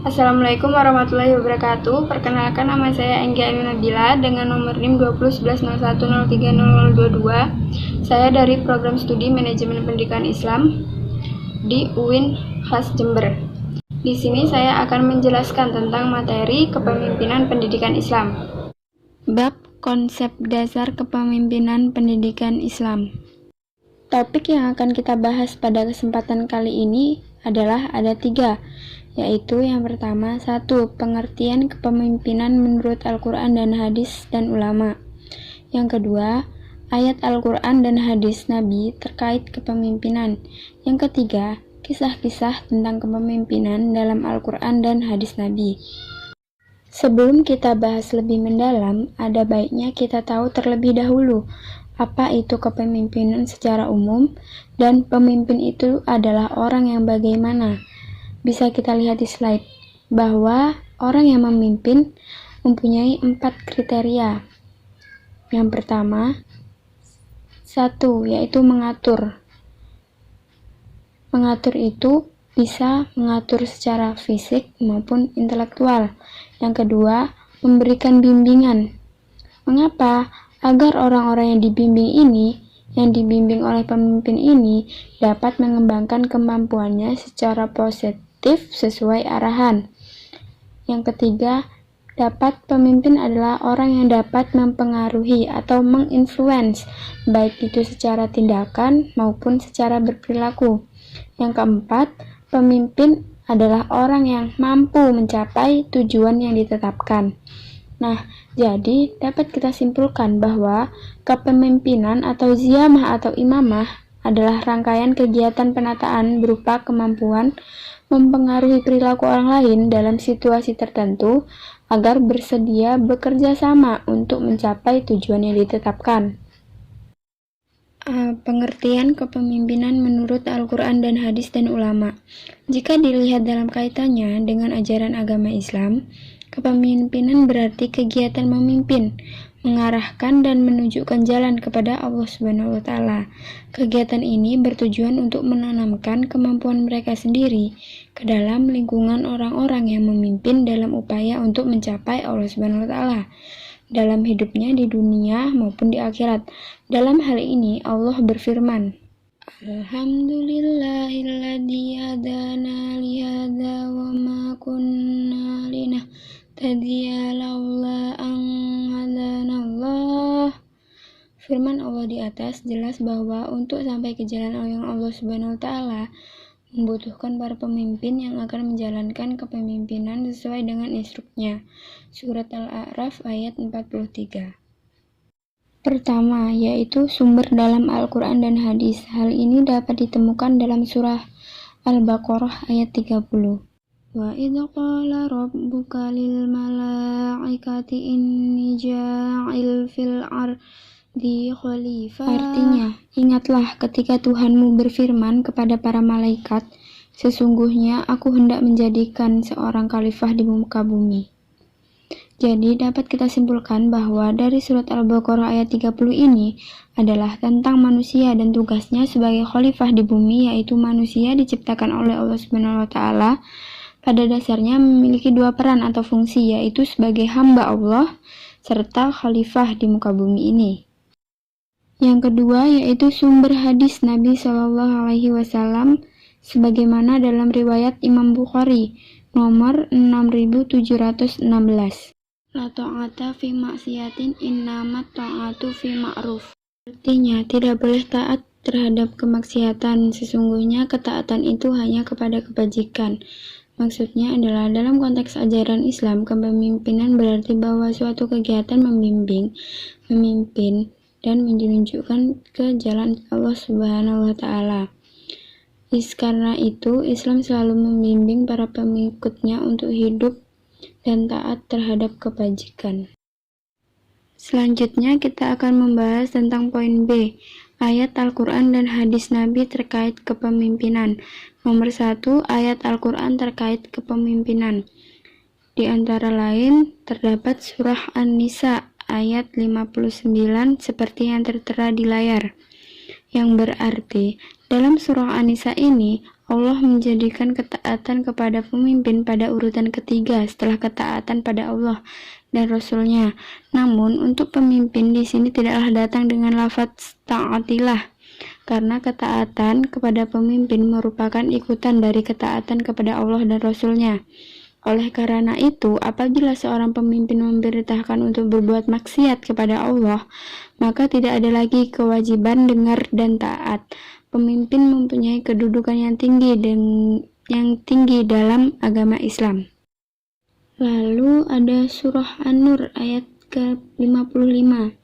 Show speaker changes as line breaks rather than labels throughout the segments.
Assalamualaikum warahmatullahi wabarakatuh. Perkenalkan, nama saya Enggi Ayu Nabila dengan nomor NIM 201101030022. Saya dari Program Studi Manajemen Pendidikan Islam di UIN Khas Jember. Di sini saya akan menjelaskan tentang materi kepemimpinan pendidikan Islam. Bab konsep dasar kepemimpinan pendidikan Islam. Topik yang akan kita bahas pada kesempatan kali ini adalah ada 3, yaitu yang pertama, 1. Pengertian kepemimpinan menurut Al-Quran dan hadis dan ulama. Yang kedua, ayat Al-Quran dan hadis Nabi terkait kepemimpinan. Yang ketiga, kisah-kisah tentang kepemimpinan dalam Al-Quran dan hadis Nabi. Sebelum kita bahas lebih mendalam, ada baiknya kita tahu terlebih dahulu apa itu kepemimpinan secara umum, dan pemimpin itu adalah orang yang bagaimana. Bisa kita lihat di slide, bahwa orang yang memimpin mempunyai 4 kriteria. Yang pertama, 1, yaitu mengatur. Mengatur itu bisa mengatur secara fisik maupun intelektual. Yang kedua, memberikan bimbingan. Mengapa? Agar orang-orang yang dibimbing oleh pemimpin ini dapat mengembangkan kemampuannya secara positif sesuai arahan. Yang ketiga, pemimpin adalah orang yang dapat mempengaruhi atau menginfluence, baik itu secara tindakan maupun secara berperilaku. Yang keempat, pemimpin adalah orang yang mampu mencapai tujuan yang ditetapkan. Nah, jadi dapat kita simpulkan bahwa kepemimpinan atau ziyamah atau imamah adalah rangkaian kegiatan penataan berupa kemampuan mempengaruhi perilaku orang lain dalam situasi tertentu agar bersedia bekerja sama untuk mencapai tujuan yang ditetapkan. Pengertian kepemimpinan menurut Al-Quran dan hadis dan ulama. Jika dilihat dalam kaitannya dengan ajaran agama Islam, kepemimpinan berarti kegiatan memimpin, mengarahkan dan menunjukkan jalan kepada Allah Subhanahu wa Ta'ala. Kegiatan ini bertujuan untuk menanamkan kemampuan mereka sendiri ke dalam lingkungan orang-orang yang memimpin dalam upaya untuk mencapai Allah Subhanahu wa Ta'ala dalam hidupnya di dunia maupun di akhirat. Dalam hal ini Allah berfirman, Alhamdulillahilladzi hadana lihadza wa ma kunna linahtadiya laula an hadanallah. Firman Allah di atas jelas bahwa untuk sampai ke jalan yang Allah Subhanahu wa Ta'ala membutuhkan para pemimpin yang akan menjalankan kepemimpinan sesuai dengan instruknya. Surat Al-A'raf ayat 43. Pertama, yaitu sumber dalam Al-Quran dan hadis. Hal ini dapat ditemukan dalam surah Al-Baqarah ayat 30. Wa idh qala rabbuka lil malaikati inni ja'il fil ardi khalifah. Artinya, ingatlah ketika Tuhanmu berfirman kepada para malaikat, sesungguhnya aku hendak menjadikan seorang khalifah di muka bumi. Jadi dapat kita simpulkan bahwa dari surat Al-Baqarah ayat 30 ini adalah tentang manusia dan tugasnya sebagai khalifah di bumi, yaitu manusia diciptakan oleh Allah Subhanahu wa Ta'ala pada dasarnya memiliki 2 peran atau fungsi, yaitu sebagai hamba Allah serta khalifah di muka bumi ini. Yang kedua yaitu sumber hadis Nabi SAW sebagaimana dalam riwayat Imam Bukhari nomor 6716. La ta'ata fi maksiatin innamat ta'atu fi ma'ruf. Artinya, tidak boleh taat terhadap kemaksiatan, sesungguhnya ketaatan itu hanya kepada kebajikan. Maksudnya adalah dalam konteks ajaran Islam, kepemimpinan berarti bahwa suatu kegiatan membimbing, memimpin, dan menunjukkan ke jalan Allah Subhanahu wa Ta'ala. Karena itu, Islam selalu membimbing para pengikutnya untuk hidup dan taat terhadap kebajikan. Selanjutnya kita akan membahas tentang poin B, ayat Al-Quran dan hadis Nabi terkait kepemimpinan. Nomor 1, ayat Al-Quran terkait kepemimpinan. Di antara lain, terdapat surah An-Nisa ayat 59 seperti yang tertera di layar, yang berarti dalam surah An-Nisa ini Allah menjadikan ketaatan kepada pemimpin pada urutan ketiga setelah ketaatan pada Allah dan Rasul-Nya. Namun, untuk pemimpin di sini tidaklah datang dengan lafaz ta'atilah, karena ketaatan kepada pemimpin merupakan ikutan dari ketaatan kepada Allah dan Rasul-Nya. Oleh karena itu, apabila seorang pemimpin memerintahkan untuk berbuat maksiat kepada Allah, maka tidak ada lagi kewajiban dengar dan taat. Pemimpin mempunyai kedudukan yang tinggi dalam agama Islam. Lalu ada surah An-Nur ayat ke-55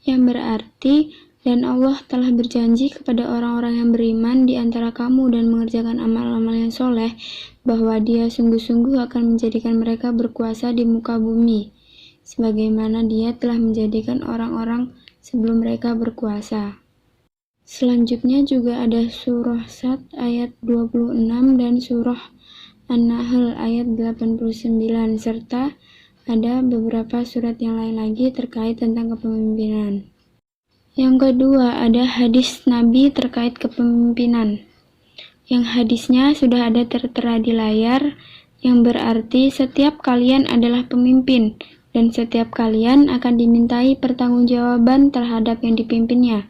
yang berarti, dan Allah telah berjanji kepada orang-orang yang beriman di antara kamu dan mengerjakan amal-amal yang soleh, bahwa Dia sungguh-sungguh akan menjadikan mereka berkuasa di muka bumi, sebagaimana Dia telah menjadikan orang-orang sebelum mereka berkuasa. Selanjutnya juga ada surah Sad ayat 26 dan surah An-Nahl ayat 89, serta ada beberapa surat yang lain lagi terkait tentang kepemimpinan. Yang kedua, ada hadis Nabi terkait kepemimpinan. Yang hadisnya sudah ada tertera di layar, yang berarti setiap kalian adalah pemimpin, dan setiap kalian akan dimintai pertanggungjawaban terhadap yang dipimpinnya.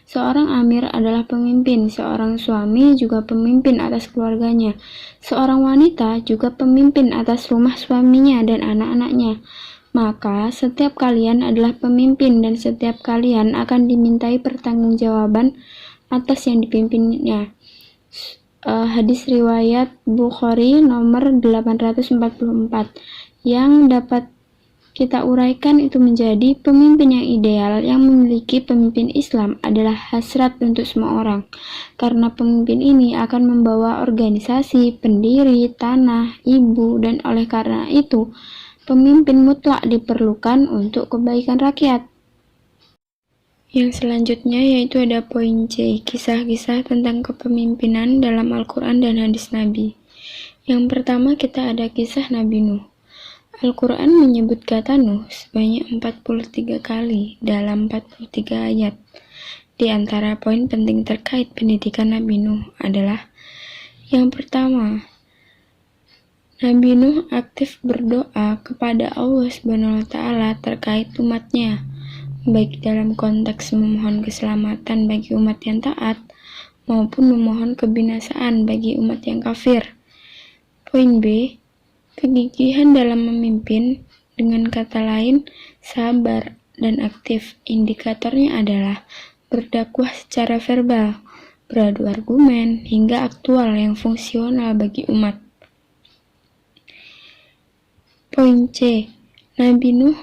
Seorang amir adalah pemimpin, seorang suami juga pemimpin atas keluarganya, seorang wanita juga pemimpin atas rumah suaminya dan anak-anaknya. Maka setiap kalian adalah pemimpin dan setiap kalian akan dimintai pertanggungjawaban atas yang dipimpinnya. Hadis riwayat Bukhari nomor 844. Yang dapat kita uraikan itu menjadi pemimpin yang ideal yang memiliki pemimpin Islam adalah hasrat untuk semua orang, karena pemimpin ini akan membawa organisasi, pendiri, tanah, ibu, dan oleh karena itu pemimpin mutlak diperlukan untuk kebaikan rakyat. Yang selanjutnya yaitu ada poin C, kisah-kisah tentang kepemimpinan dalam Al-Quran dan hadis Nabi. Yang pertama kita ada kisah Nabi Nuh. Al-Quran menyebut kata Nuh sebanyak 43 kali dalam 43 ayat. Di antara poin penting terkait pendidikan Nabi Nuh adalah yang pertama, Nabi Nuh aktif berdoa kepada Allah SWT terkait umatnya, baik dalam konteks memohon keselamatan bagi umat yang taat, maupun memohon kebinasaan bagi umat yang kafir. Poin B, kegigihan dalam memimpin, dengan kata lain, sabar dan aktif. Indikatornya adalah berdakwah secara verbal, beradu argumen, hingga aktual yang fungsional bagi umat. Poin C, Nabi Nuh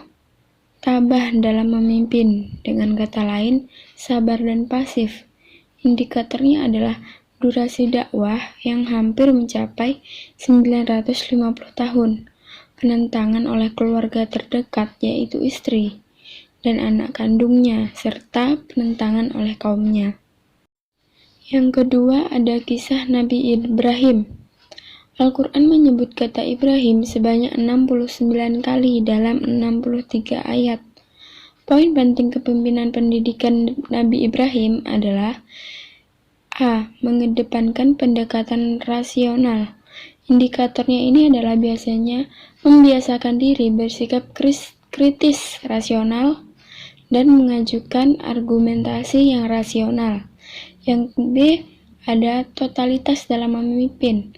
tabah dalam memimpin, dengan kata lain, sabar dan pasif. Indikatornya adalah durasi dakwah yang hampir mencapai 950 tahun, penentangan oleh keluarga terdekat yaitu istri dan anak kandungnya, serta penentangan oleh kaumnya. Yang kedua ada kisah Nabi Ibrahim. Al-Quran menyebut kata Ibrahim sebanyak 69 kali dalam 63 ayat. Poin penting kepemimpinan pendidikan Nabi Ibrahim adalah A. Mengedepankan pendekatan rasional. Indikatornya ini adalah biasanya membiasakan diri bersikap kritis rasional dan mengajukan argumentasi yang rasional. Yang B. Ada totalitas dalam memimpin.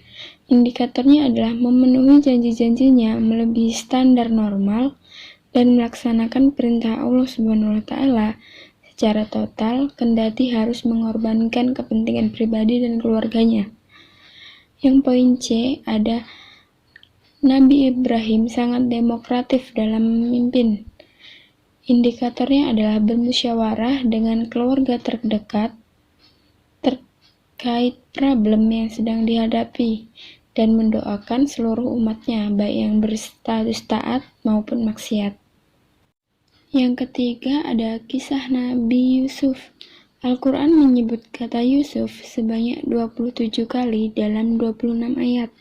Indikatornya adalah memenuhi janji-janjinya melebihi standar normal dan melaksanakan perintah Allah SWT secara total, kendati harus mengorbankan kepentingan pribadi dan keluarganya. Yang poin C ada Nabi Ibrahim sangat demokratif dalam memimpin. Indikatornya adalah bermusyawarah dengan keluarga terdekat terkait problem yang sedang dihadapi dan mendoakan seluruh umatnya, baik yang berstatus taat maupun maksiat. Yang ketiga ada kisah Nabi Yusuf. Al-Quran menyebut kata Yusuf sebanyak 27 kali dalam 26 ayat.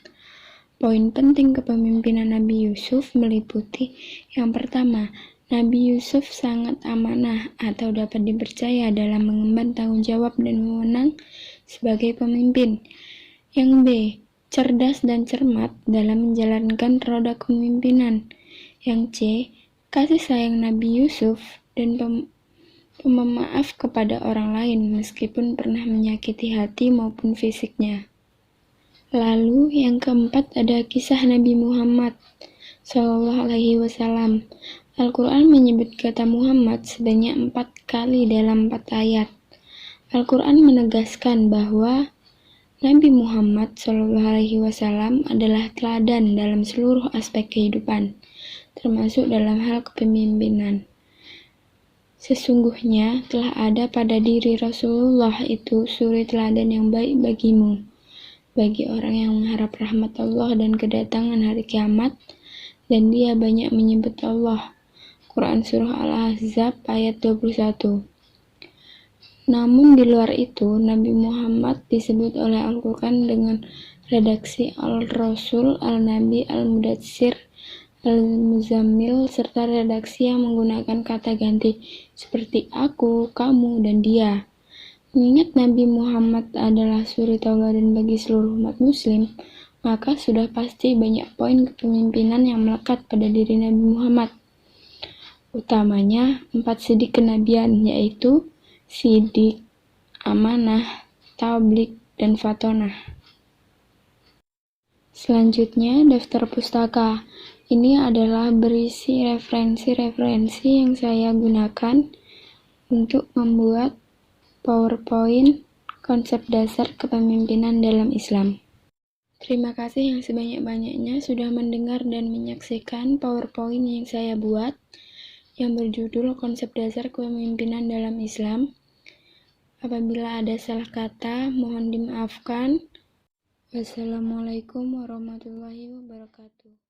Poin penting kepemimpinan Nabi Yusuf meliputi yang pertama, Nabi Yusuf sangat amanah atau dapat dipercaya dalam mengemban tanggung jawab dan wewenang sebagai pemimpin. Yang B. Cerdas dan cermat dalam menjalankan roda kepemimpinan. Yang C. Kasih sayang Nabi Yusuf dan pemaaf kepada orang lain meskipun pernah menyakiti hati maupun fisiknya. Lalu yang keempat ada kisah Nabi Muhammad SAW. Al-Quran menyebut kata Muhammad sebanyak 4 kali dalam 4 ayat. Al-Quran menegaskan bahwa Nabi Muhammad SAW adalah teladan dalam seluruh aspek kehidupan, termasuk dalam hal kepemimpinan. Sesungguhnya telah ada pada diri Rasulullah itu suri teladan yang baik bagimu, bagi orang yang mengharap rahmat Allah dan kedatangan hari kiamat, dan dia banyak menyebut Allah. Quran Surah Al-Ahzab ayat 21. Namun di luar itu, Nabi Muhammad disebut oleh Al-Quran dengan redaksi Al-Rasul, Al-Nabi, Al-Mudatsir, Al-Muzammil, serta redaksi yang menggunakan kata ganti seperti aku, kamu, dan dia. Mengingat Nabi Muhammad adalah suri tauladan bagi seluruh umat muslim, maka sudah pasti banyak poin kepemimpinan yang melekat pada diri Nabi Muhammad. Utamanya 4 sidik kenabian, yaitu sidik, amanah, tablik, dan fatonah. Selanjutnya, daftar pustaka. Ini adalah berisi referensi-referensi yang saya gunakan untuk membuat PowerPoint konsep dasar kepemimpinan dalam Islam. Terima kasih yang sebanyak-banyaknya sudah mendengar dan menyaksikan PowerPoint yang saya buat yang berjudul Konsep Dasar Kepemimpinan dalam Islam. Apabila ada salah kata, mohon dimaafkan. Wassalamualaikum warahmatullahi wabarakatuh.